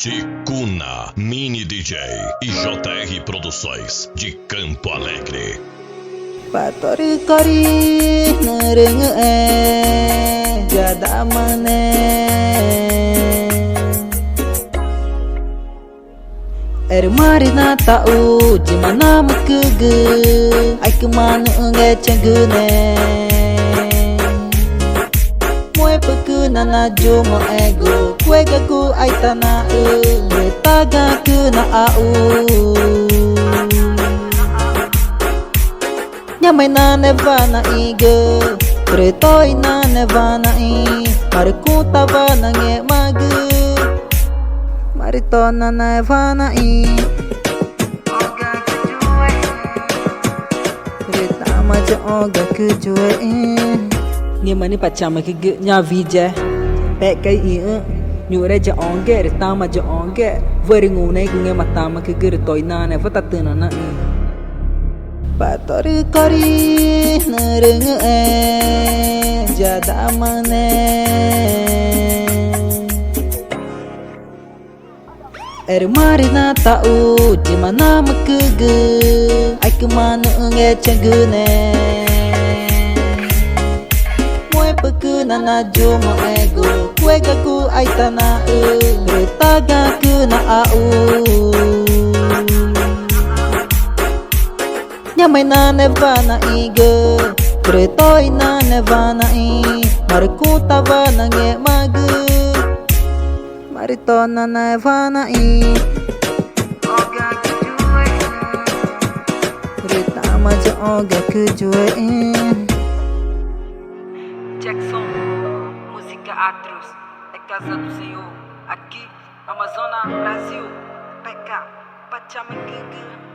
Ticuna, Mini DJ e JR Produções de Campo Alegre. Patori-kori nerenge jada mane mari na tau di mana mekege ai kemana nge cengene moe pekena na jomo ego kue gaku ai tanah retaga kena au nyamai na nevana ige pretoi na nevana i mariku tavana nge mage marito na nevana i reta maja oga kujue nge mani pachama ke nya vídeo pe kai i nyure ja onge reta maja onge veringu nei nge matama ke retoi na nevata tena na i Patori-kori nerenge jada mane mari na tau di mana mekege ai kemana nge cengene moe pekena na jomo ego kue gaku ai tanah retaga kena au nyamai na nevana ige pretoi na nevana i mariku tavana nge mage marito na nevana i reta maja oga kujue Jeckson, música atroz, é casa do Senhor, aqui, Amazonas, Brasil, PK, Pachama King.